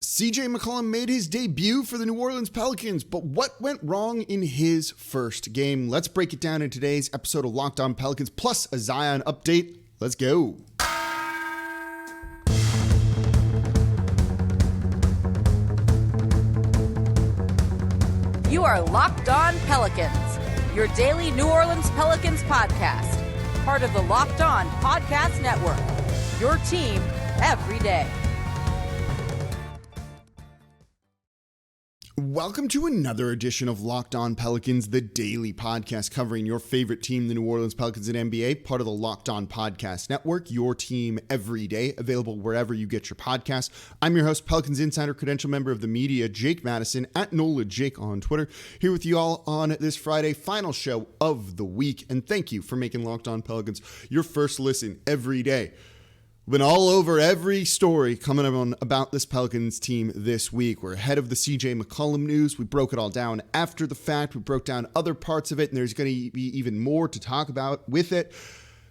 CJ McCollum made his debut for the New Orleans Pelicans, but what went wrong in his first game? Let's break it down in today's episode of Locked On Pelicans, plus a Zion update. Let's go. You are Locked On Pelicans, your daily New Orleans Pelicans podcast, part of the Locked On Podcast Network, your team every day. Welcome to another edition of Locked On Pelicans, the daily podcast covering your favorite team, the New Orleans Pelicans and NBA, part of the Locked On Podcast Network, your team every day, available wherever you get your podcasts. I'm your host, Pelicans Insider, credential member of the media, Jake Madison, at NOLA Jake on Twitter, here with you all on this Friday, final show of the week, and thank you for making Locked On Pelicans your first listen every day. Been all over every story coming on about this Pelicans team this week. We're ahead of the CJ McCollum news. We broke it all down after the fact. We broke down other parts of it, and there's going to be even more to talk about with it.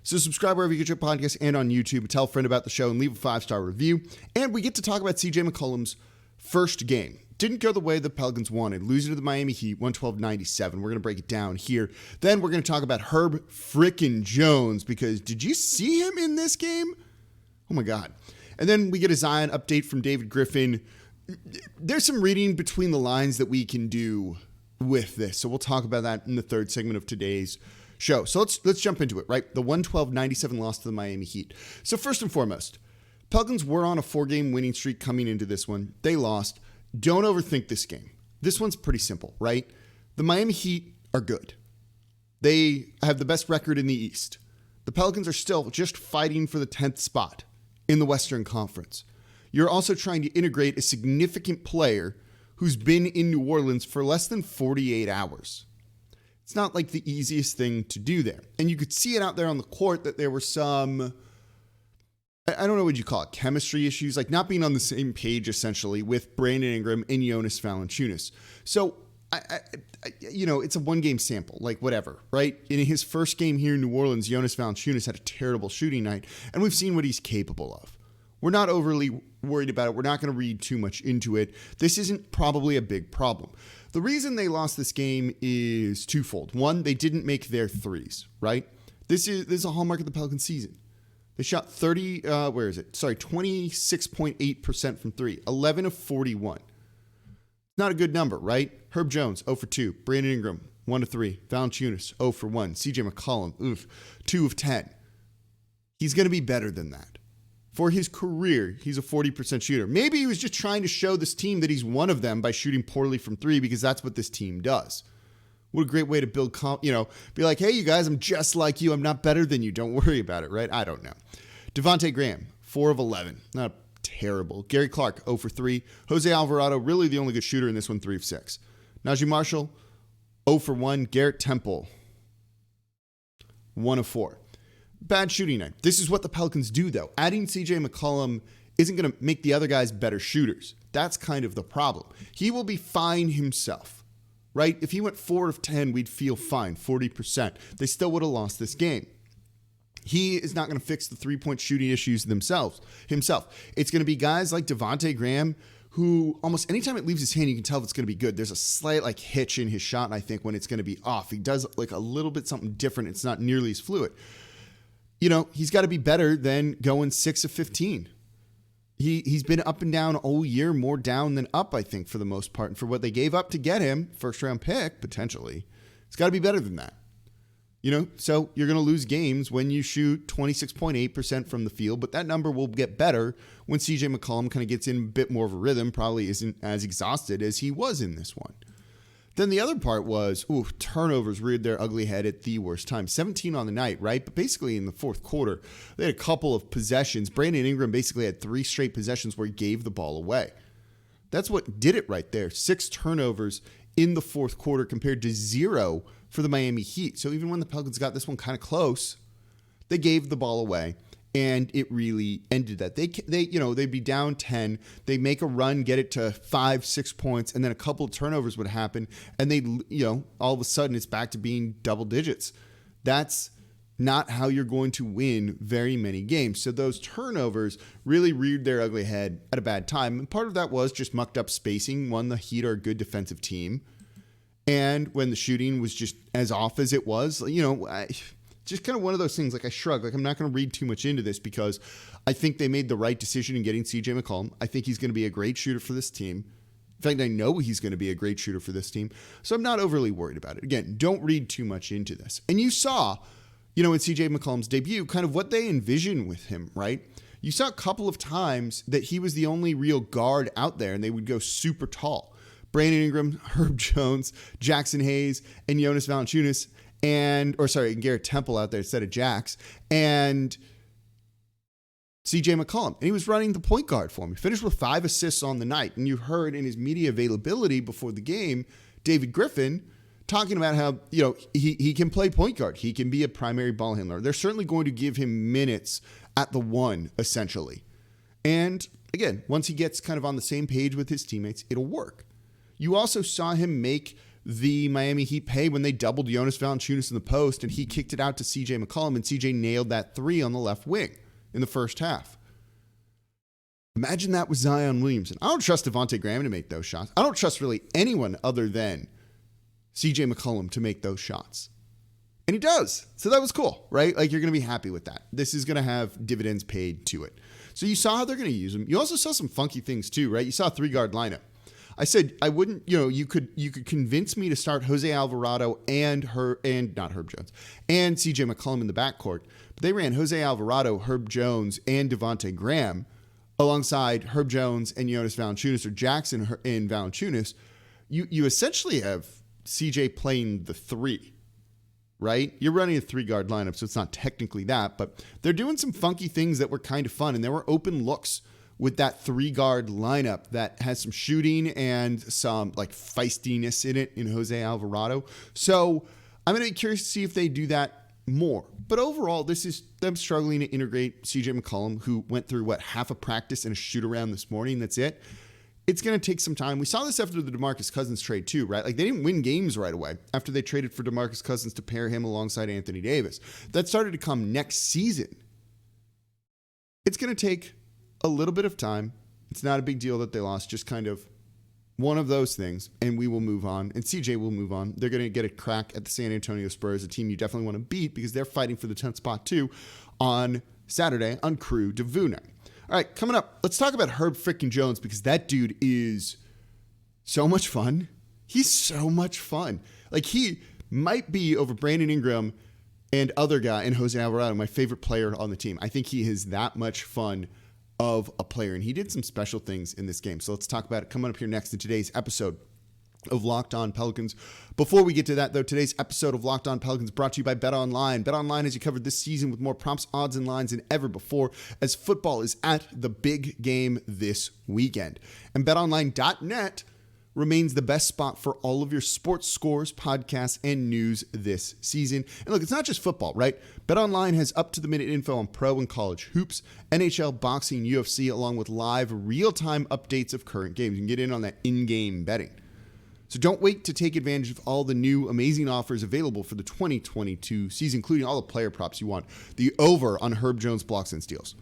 So subscribe wherever you get your podcast and on YouTube. Tell a friend about the show and leave a 5-star review. And we get to talk about CJ McCollum's first game. Didn't go the way the Pelicans wanted. Losing to the Miami Heat, 112-97. We're going to break it down here. Then we're going to talk about Herb frickin' Jones, because did you see him in this game? Oh my God. And then we get a Zion update from David Griffin. There's some reading between the lines that we can do with this. So we'll talk about that in the third segment of today's show. So let's jump into it, right? The 112-97 loss to the Miami Heat. So first and foremost, Pelicans were on a 4-game winning streak coming into this one. They lost. Don't overthink this game. This one's pretty simple, right? The Miami Heat are good. They have the best record in the East. The Pelicans are still just fighting for the 10th spot in the Western Conference. You're also trying to integrate a significant player who's been in New Orleans for less than 48 hours. It's not like the easiest thing to do there. And you could see it out there on the court that there were some, I don't know what you call it, chemistry issues, like not being on the same page essentially with Brandon Ingram and Jonas Valanciunas. So it's a one-game sample, like whatever, right? In his first game here in New Orleans, Jonas Valanciunas had a terrible shooting night, and we've seen what he's capable of. We're not overly worried about it. We're not going to read too much into it. This isn't probably a big problem. The reason they lost this game is twofold. One, they didn't make their threes, right? This is a hallmark of the Pelicans season. They shot 26.8% from three, 11 of 41. Not a good number, right? Herb Jones, 0 for 2. Brandon Ingram, 1 of 3. Valanciunas, 0 for 1. CJ McCollum, 2 of 10. He's going to be better than that. For his career, he's a 40% shooter. Maybe he was just trying to show this team that he's one of them by shooting poorly from three, because that's what this team does. What a great way to build, be like, hey, you guys, I'm just like you. I'm not better than you. Don't worry about it, right? I don't know. Devontae Graham, 4 of 11. Not terrible. Gary Clark, 0 for 3. Jose Alvarado, really the only good shooter in this one, 3 of 6. Najee Marshall, 0 for 1. Garrett Temple, 1 of 4. Bad shooting night. This is what the Pelicans do, though. Adding CJ McCollum isn't going to make the other guys better shooters. That's kind of the problem. He will be fine himself, right? If he went 4 of 10, we'd feel fine, 40%. They still would have lost this game. He is not going to fix the three-point shooting issues himself. It's going to be guys like Devontae Graham, who almost anytime it leaves his hand, you can tell if it's going to be good. There's a slight hitch in his shot, I think, when it's going to be off. He does a little bit something different. It's not nearly as fluid. He's got to be better than going 6 of 15. He's been up and down all year, more down than up, I think, for the most part. And for what they gave up to get him, first-round pick, potentially, it's got to be better than that. So you're going to lose games when you shoot 26.8% from the field, but that number will get better when CJ McCollum kind of gets in a bit more of a rhythm, probably isn't as exhausted as he was in this one. Then the other part was, turnovers reared their ugly head at the worst time. 17 on the night, right? But basically in the fourth quarter, they had a couple of possessions. Brandon Ingram basically had 3 straight possessions where he gave the ball away. That's what did it right there. 6 turnovers in the fourth quarter compared to 0 for the Miami Heat. So even when the Pelicans got this one kind of close, they gave the ball away, and it really ended that. They'd be down 10, they make a run, get it to 5-6 points, and then a couple of turnovers would happen, and all of a sudden it's back to being double digits. That's not how you're going to win very many games. So those turnovers really reared their ugly head at a bad time. And part of that was just mucked up spacing. One, the Heat are a good defensive team. And when the shooting was just as off as it was, just kind of one of those things, like I shrug, like I'm not going to read too much into this because I think they made the right decision in getting CJ McCollum. I think he's going to be a great shooter for this team. In fact, I know he's going to be a great shooter for this team. So I'm not overly worried about it. Again, don't read too much into this. And you saw, in CJ McCollum's debut, kind of what they envisioned with him, right? You saw a couple of times that he was the only real guard out there and they would go super tall. Brandon Ingram, Herb Jones, Jackson Hayes, and Jonas Valanciunas, and Garrett Temple out there instead of Jax, and CJ McCollum. And he was running the point guard for him. He finished with 5 assists on the night. And you heard in his media availability before the game, David Griffin talking about how, he can play point guard. He can be a primary ball handler. They're certainly going to give him minutes at the 1, essentially. And again, once he gets kind of on the same page with his teammates, it'll work. You also saw him make the Miami Heat pay when they doubled Jonas Valanciunas in the post, and he kicked it out to CJ McCollum, and CJ nailed that 3 on the left wing in the first half. Imagine that with Zion Williamson. I don't trust Devontae Graham to make those shots. I don't trust really anyone other than CJ McCollum to make those shots. And he does. So that was cool, right? Like, you're going to be happy with that. This is going to have dividends paid to it. So you saw how they're going to use him. You also saw some funky things too, right? You saw a 3-guard lineup. I said I wouldn't, you could convince me to start Jose Alvarado and not Herb Jones and CJ McCollum in the backcourt, but they ran Jose Alvarado, Herb Jones, and Devontae Graham alongside Herb Jones and Jonas Valanciunas, or Jackson and Valanciunas. You essentially have CJ playing the 3, right? You're running a 3-guard lineup, so it's not technically that, but they're doing some funky things that were kind of fun, and there were open looks with that 3-guard lineup that has some shooting and some like feistiness in it in Jose Alvarado. So I'm going to be curious to see if they do that more. But overall, this is them struggling to integrate CJ McCollum, who went through half a practice and a shoot around this morning. That's it. It's going to take some time. We saw this after the DeMarcus Cousins trade too, right? Like, they didn't win games right away after they traded for DeMarcus Cousins to pair him alongside Anthony Davis. That started to come next season. It's going to take a little bit of time. It's not a big deal that they lost, just kind of one of those things, and we will move on, and CJ will move on. They're going to get a crack at the San Antonio Spurs, a team you definitely want to beat because they're fighting for the 10th spot too on Saturday on Crew Davuna. All right, coming up, let's talk about Herb frickin' Jones, because that dude is so much fun. He's so much fun. Like, he might be, over Brandon Ingram and other guy, and Jose Alvarado, my favorite player on the team. I think he is that much fun of a player, and he did some special things in this game. So let's talk about it coming up here next in today's episode of Locked On Pelicans. Before we get to that, though, today's episode of Locked On Pelicans brought to you by BetOnline. BetOnline has you covered this season with more prompts, odds, and lines than ever before, as football is at the big game this weekend. And BetOnline.net remains the best spot for all of your sports scores, podcasts, and news this season. And look, it's not just football, right? BetOnline has up-to-the-minute info on pro and college hoops, NHL, boxing, UFC, along with live, real-time updates of current games. You can get in on that in-game betting. So don't wait to take advantage of all the new amazing offers available for the 2022 season, including all the player props you want. The over on Herb Jones blocks and steals.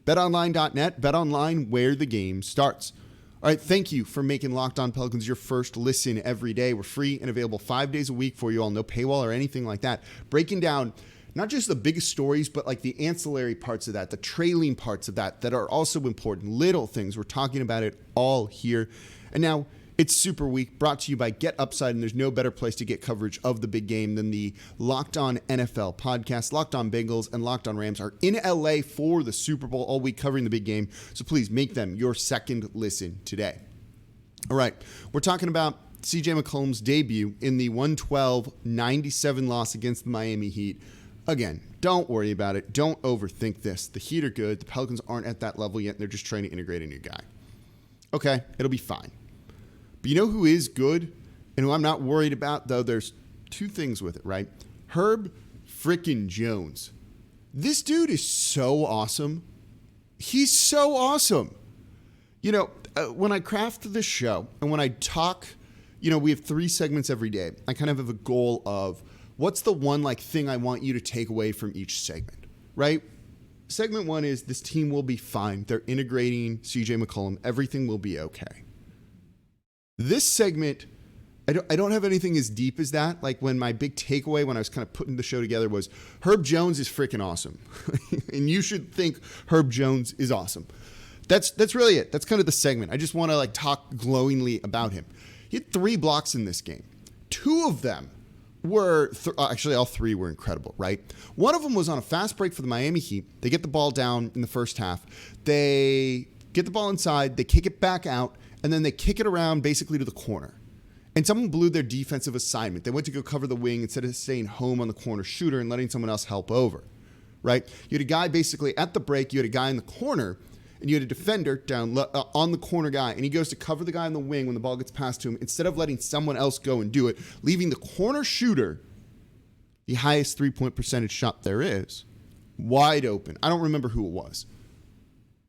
BetOnline.net, BetOnline, where the game starts. All right, thank you for making Locked On Pelicans your first listen every day. We're free and available 5 days a week for you all. No paywall or anything like that. Breaking down not just the biggest stories, but like the ancillary parts of that, the trailing parts of that are also important. Little things. We're talking about it all here. And now, it's Super Week, brought to you by Get Upside, and there's no better place to get coverage of the big game than the Locked On NFL podcast. Locked On Bengals and Locked On Rams are in LA for the Super Bowl all week covering the big game, so please make them your second listen today. All right, we're talking about CJ McCollum's debut in the 112-97 loss against the Miami Heat. Again, don't worry about it. Don't overthink this. The Heat are good. The Pelicans aren't at that level yet, and they're just trying to integrate a new guy. Okay, it'll be fine. But you know who is good and who I'm not worried about, though? There's two things with it, right? Herb frickin' Jones. This dude is so awesome. He's so awesome. When I craft this show and when I talk, we have 3 segments every day. I kind of have a goal of what's the one like thing I want you to take away from each segment, right? Segment 1 is this team will be fine. They're integrating CJ McCollum. Everything will be okay. This segment, I don't have anything as deep as that. Like when my big takeaway when I was kind of putting the show together was Herb Jones is freaking awesome. And you should think Herb Jones is awesome. That's really it. That's kind of the segment. I just want to like talk glowingly about him. He had 3 blocks in this game. 2 of them were, actually all 3 were incredible, right? One of them was on a fast break for the Miami Heat. They get the ball down in the first half. They get the ball inside. They kick it back out. And then they kick it around basically to the corner. And someone blew their defensive assignment. They went to go cover the wing instead of staying home on the corner shooter and letting someone else help over, right? You had a guy basically at the break. You had a guy in the corner, and you had a defender down on the corner guy. And he goes to cover the guy on the wing when the ball gets passed to him instead of letting someone else go and do it, leaving the corner shooter, the highest three-point percentage shot there is, wide open. I don't remember who it was.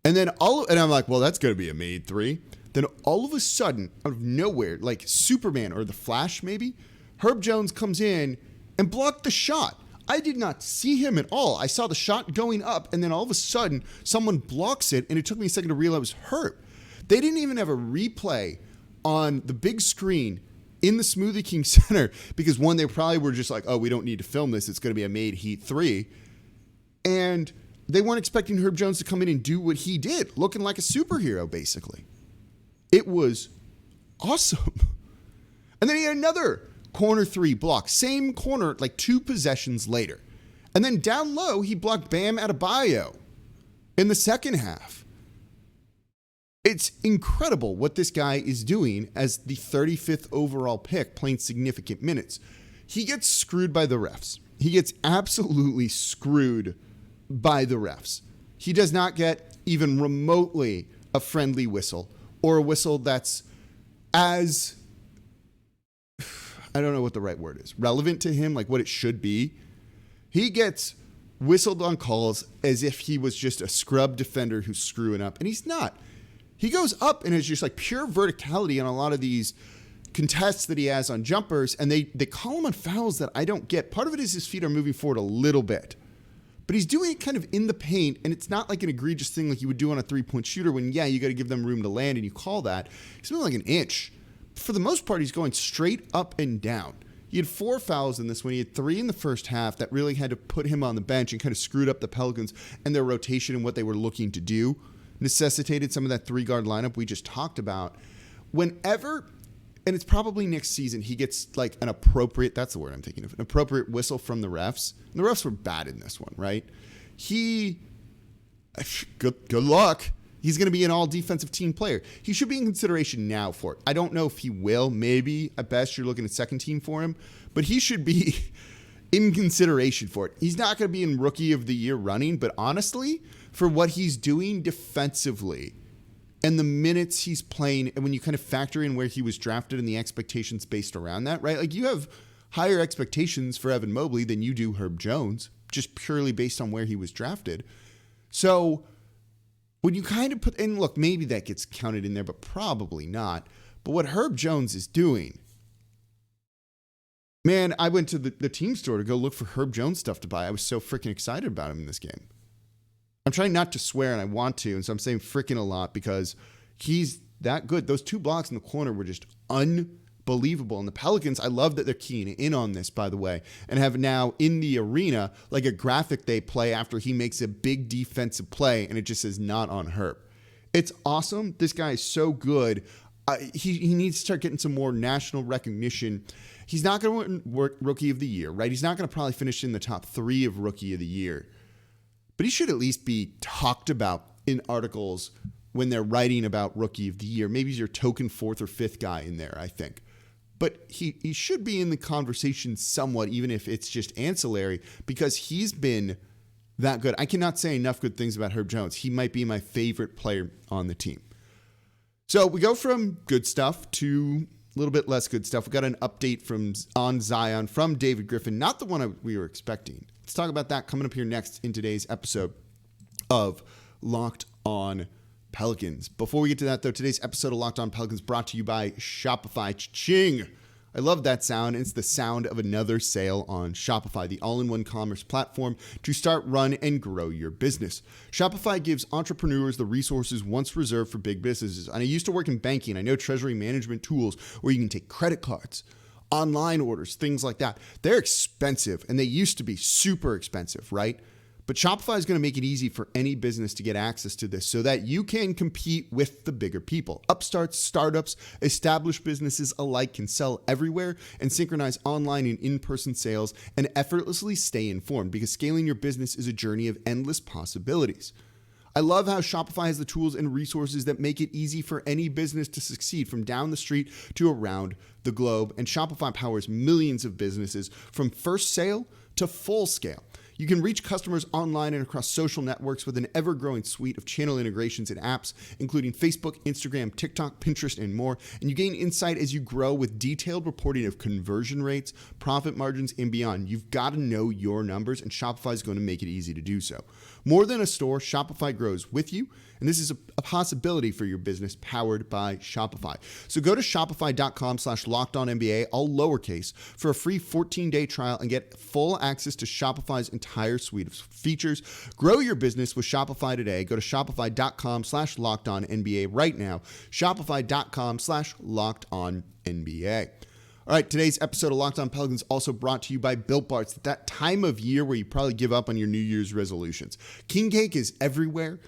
And then and I'm like, well, that's going to be a made 3. Then all of a sudden, out of nowhere, like Superman or the Flash maybe, Herb Jones comes in and blocked the shot. I did not see him at all. I saw the shot going up, and then all of a sudden, someone blocks it, and it took me a second to realize it was Herb. They didn't even have a replay on the big screen in the Smoothie King Center because, one, they probably were just like, oh, we don't need to film this. It's going to be a made Heat 3. And they weren't expecting Herb Jones to come in and do what he did, looking like a superhero, basically. It was awesome. And then he had another corner 3 block. Same corner, like 2 possessions later. And then down low, he blocked Bam Adebayo in the second half. It's incredible what this guy is doing as the 35th overall pick playing significant minutes. He gets screwed by the refs. He gets absolutely screwed by the refs. He does not get even remotely a friendly whistle, or a whistle that's as, I don't know what the right word is, relevant to him, like what it should be. He gets whistled on calls as if he was just a scrub defender who's screwing up, and he's not. He goes up and is just like pure verticality on a lot of these contests that he has on jumpers, and they call him on fouls that I don't get. Part of it is his feet are moving forward a little bit. But he's doing it kind of in the paint, and it's not like an egregious thing like you would do on a 3-point shooter when, yeah, you got to give them room to land, and you call that. He's moving like an inch. For the most part, he's going straight up and down. He had 4 fouls in this one. He had 3 in the first half that really had to put him on the bench and kind of screwed up the Pelicans and their rotation and what they were looking to do. Necessitated some of that 3-guard lineup we just talked about. Whenever, and it's probably next season, he gets like an appropriate, that's the word I'm thinking of, an appropriate whistle from the refs. And the refs were bad in this one, right? Good luck. He's going to be an all-defensive team player. He should be in consideration now for it. I don't know if he will. Maybe, at best, you're looking at second team for him. But he should be in consideration for it. He's not going to be in Rookie of the Year running, but honestly, for what he's doing defensively and the minutes he's playing, and when you kind of factor in where he was drafted and the expectations based around that, right? Like, you have higher expectations for Evan Mobley than you do Herb Jones, just purely based on where he was drafted. So when you kind of put, and look, maybe that gets counted in there, but probably not. But what Herb Jones is doing, man, I went to the team store to go look for Herb Jones stuff to buy. I was so freaking excited about him in this game. I'm trying not to swear, and I want to, and so I'm saying freaking a lot because he's that good. Those 2 blocks in the corner were just unbelievable. And the Pelicans, I love that they're keying in on this, by the way, and have now in the arena like a graphic they play after he makes a big defensive play, and it just says not on Herb. It's awesome. This guy is so good. He needs to start getting some more national recognition. He's not going to win Rookie of the Year, right? He's not going to probably finish in the top 3 of Rookie of the Year. But he should at least be talked about in articles when they're writing about Rookie of the Year. Maybe he's your token 4th or 5th guy in there, I think. But he should be in the conversation somewhat, even if it's just ancillary, because he's been that good. I cannot say enough good things about Herb Jones. He might be my favorite player on the team. So we go from good stuff to a little bit less good stuff. We got an update on Zion from David Griffin, not the one we were expecting. Let's talk about that coming up here next in today's episode of Locked On Pelicans. Before we get to that, though, today's episode of Locked On Pelicans brought to you by Shopify. Cha-ching! I love that sound. It's the sound of another sale on Shopify, the all-in-one commerce platform to start, run, and grow your business. Shopify gives entrepreneurs the resources once reserved for big businesses. And I used to work in banking. I know treasury management tools where you can take credit cards, online orders, things like that. They're expensive, and they used to be super expensive, right? But Shopify is going to make it easy for any business to get access to this so that you can compete with the bigger people. Upstarts, startups, established businesses alike can sell everywhere and synchronize online and in-person sales and effortlessly stay informed, because scaling your business is a journey of endless possibilities. I love how Shopify has the tools and resources that make it easy for any business to succeed from down the street to around the globe. And Shopify powers millions of businesses from first sale to full scale. You can reach customers online and across social networks with an ever-growing suite of channel integrations and apps, including Facebook, Instagram, TikTok, Pinterest, and more. And you gain insight as you grow with detailed reporting of conversion rates, profit margins, and beyond. You've got to know your numbers, and Shopify is going to make it easy to do so. More than a store, Shopify grows with you, and this is a possibility for your business powered by Shopify. So go to shopify.com/lockedonnba, all lowercase, for a free 14-day trial and get full access to Shopify's entire suite of features. Grow your business with Shopify today. Go to shopify.com/lockedonnba right now. Shopify.com/lockedonnba. All right, today's episode of Locked On Pelicans also brought to you by Built Bar. It's that time of year where you probably give up on your New Year's resolutions. King cake is everywhere.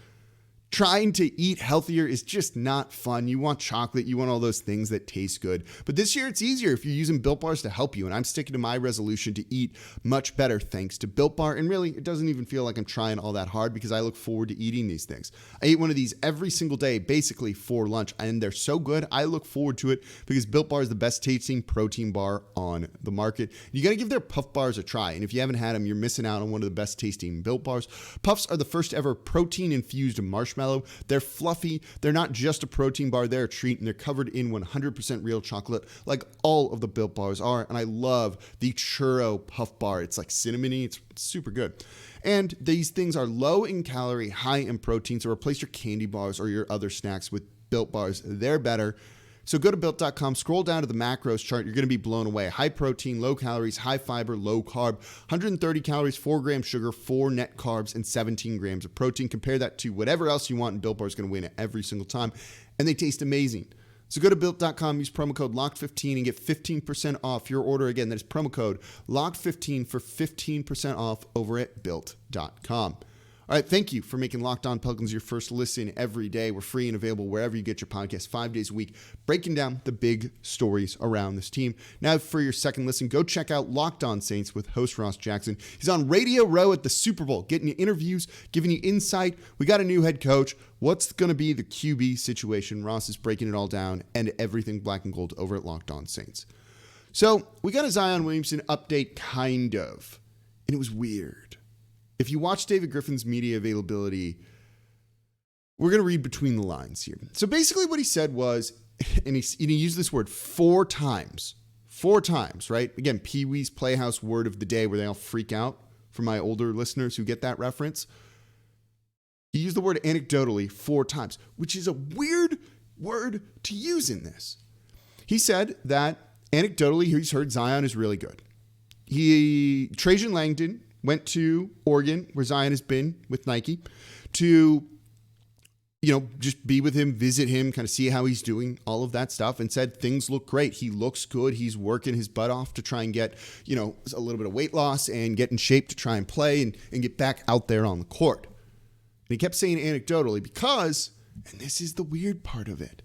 Trying to eat healthier is just not fun. You want chocolate, you want all those things that taste good. But this year it's easier if you're using Built Bars to help you. And I'm sticking to my resolution to eat much better thanks to Built Bar. And really, it doesn't even feel like I'm trying all that hard because I look forward to eating these things. I eat one of these every single day, basically for lunch. And they're so good, I look forward to it because Built Bar is the best tasting protein bar on the market. You got to give their Puff Bars a try. And if you haven't had them, you're missing out on one of the best tasting Built Bars. Puffs are the first ever protein infused marshmallow. They're fluffy. They're not just a protein bar. They're a treat, and they're covered in 100% real chocolate like all of the Built Bars are. And I love the Churro Puff Bar. It's like cinnamony. It's super good. And these things are low in calorie, high in protein. So replace your candy bars or your other snacks with Built Bars. They're better. So go to Built.com, scroll down to the macros chart. You're going to be blown away. High protein, low calories, high fiber, low carb, 130 calories, 4 grams sugar, 4 net carbs, and 17 grams of protein. Compare that to whatever else you want, and Built Bar is going to win it every single time. And they taste amazing. So go to Built.com, use promo code LOCKED15 and get 15% off your order. Again, that is promo code LOCKED15 for 15% off over at Built.com. All right, thank you for making Locked On Pelicans your first listen every day. We're free and available wherever you get your podcast 5 days a week, breaking down the big stories around this team. Now, for your second listen, go check out Locked On Saints with host Ross Jackson. He's on Radio Row at the Super Bowl, getting you interviews, giving you insight. We got a new head coach. What's going to be the QB situation? Ross is breaking it all down and everything black and gold over at Locked On Saints. So we got a Zion Williamson update, kind of, and it was weird. If you watch David Griffin's media availability, we're going to read between the lines here. So basically what he said was, and he used this word 4 times, right? Again, Pee Wee's Playhouse word of the day where they all freak out, for my older listeners who get that reference. He used the word anecdotally 4 times, which is a weird word to use in this. He said that anecdotally he's heard Zion is really good. Trajan Langdon went to Oregon, where Zion has been with Nike, to, just be with him, visit him, kind of see how he's doing, all of that stuff, and said things look great. He looks good. He's working his butt off to try and get, a little bit of weight loss and get in shape to try and play and get back out there on the court. And he kept saying anecdotally because, and this is the weird part of it,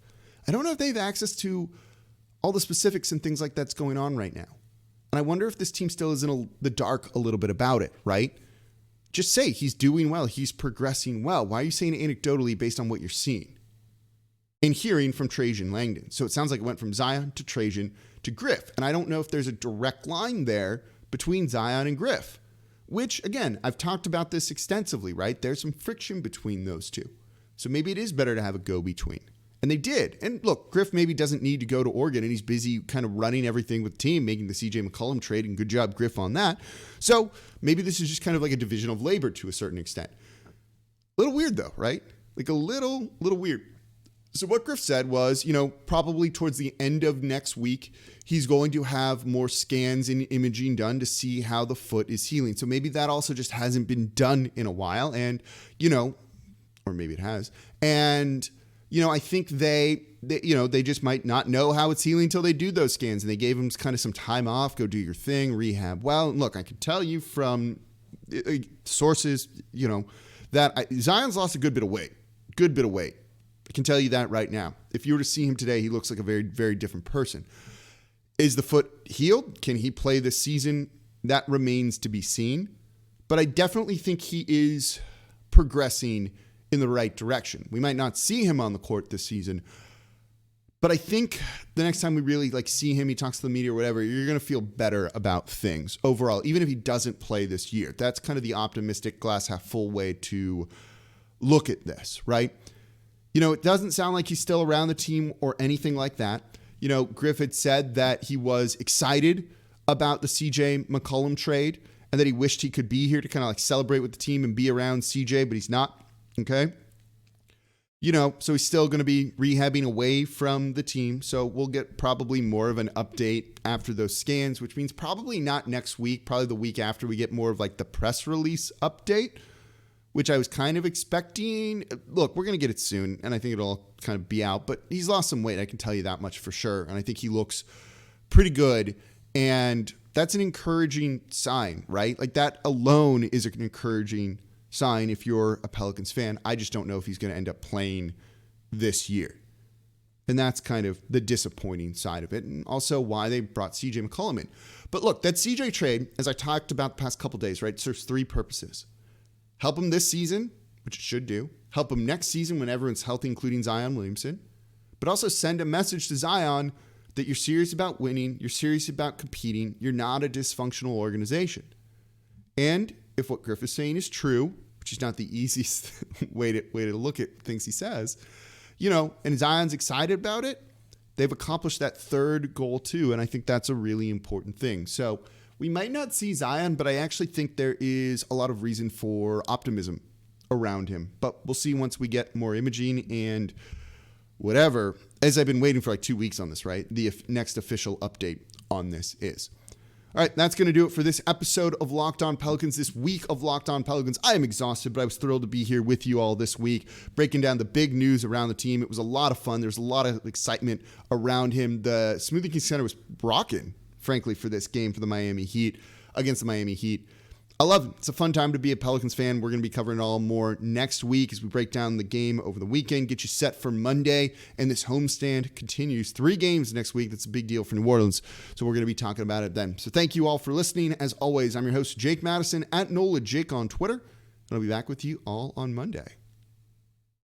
I don't know if they have access to all the specifics and things like that's going on right now. And I wonder if this team still is in the dark a little bit about it, right? Just say he's doing well. He's progressing well. Why are you saying anecdotally based on what you're seeing and hearing from Trajan Langdon? So it sounds like it went from Zion to Trajan to Griff. And I don't know if there's a direct line there between Zion and Griff, which, again, I've talked about this extensively, right? There's some friction between those two. So maybe it is better to have a go-between. And they did. And look, Griff maybe doesn't need to go to Oregon, and he's busy kind of running everything with the team, making the CJ McCollum trade, and good job, Griff, on that. So maybe this is just kind of like a division of labor to a certain extent. A little weird, though, right? Like a little weird. So what Griff said was, probably towards the end of next week, he's going to have more scans and imaging done to see how the foot is healing. So maybe that also just hasn't been done in a while, and, or maybe it has. And, I think they just might not know how it's healing until they do those scans, and they gave him kind of some time off, go do your thing, rehab. Well, look, I can tell you from sources, that Zion's lost a good bit of weight. I can tell you that right now. If you were to see him today, he looks like a very, very different person. Is the foot healed? Can he play this season? That remains to be seen. But I definitely think he is progressing in the right direction. We might not see him on the court this season, but I think the next time we really see him, he talks to the media or whatever, you're going to feel better about things overall, even if he doesn't play this year. That's kind of the optimistic glass half full way to look at this, right? It doesn't sound like he's still around the team or anything like that. Griff had said that he was excited about the CJ McCollum trade and that he wished he could be here to kind of celebrate with the team and be around CJ, but he's not. Okay. So he's still going to be rehabbing away from the team. So we'll get probably more of an update after those scans, which means probably not next week, probably the week after we get more of the press release update, which I was kind of expecting. Look, we're going to get it soon, and I think it'll kind of be out. But he's lost some weight, I can tell you that much for sure. And I think he looks pretty good, and that's an encouraging sign, right? That alone is an encouraging sign if you're a Pelicans fan. I just don't know if he's going to end up playing this year. And that's kind of the disappointing side of it, and also why they brought CJ McCollum in. But look, that CJ trade, as I talked about the past couple days, right, serves three purposes. Help him this season, which it should do. Help him next season when everyone's healthy, including Zion Williamson. But also send a message to Zion that you're serious about winning, you're serious about competing, you're not a dysfunctional organization. And if what Griff is saying is true, which is not the easiest way to look at things he says, and Zion's excited about it, they've accomplished that third goal too, and I think that's a really important thing. So we might not see Zion, but I actually think there is a lot of reason for optimism around him. But we'll see once we get more imaging and whatever, as I've been waiting for 2 weeks on this, right? The next official update on this is. All right, that's going to do it for this episode of Locked On Pelicans, this week of Locked On Pelicans. I am exhausted, but I was thrilled to be here with you all this week, breaking down the big news around the team. It was a lot of fun. There's a lot of excitement around him. The Smoothie King Center was rocking, frankly, for this game for the Miami Heat, against the Miami Heat. I love it. It's a fun time to be a Pelicans fan. We're going to be covering it all more next week as we break down the game over the weekend, get you set for Monday, and this homestand continues. 3 games next week. That's a big deal for New Orleans, so we're going to be talking about it then. So thank you all for listening. As always, I'm your host, Jake Madison, at NOLA Jake on Twitter, and I'll be back with you all on Monday.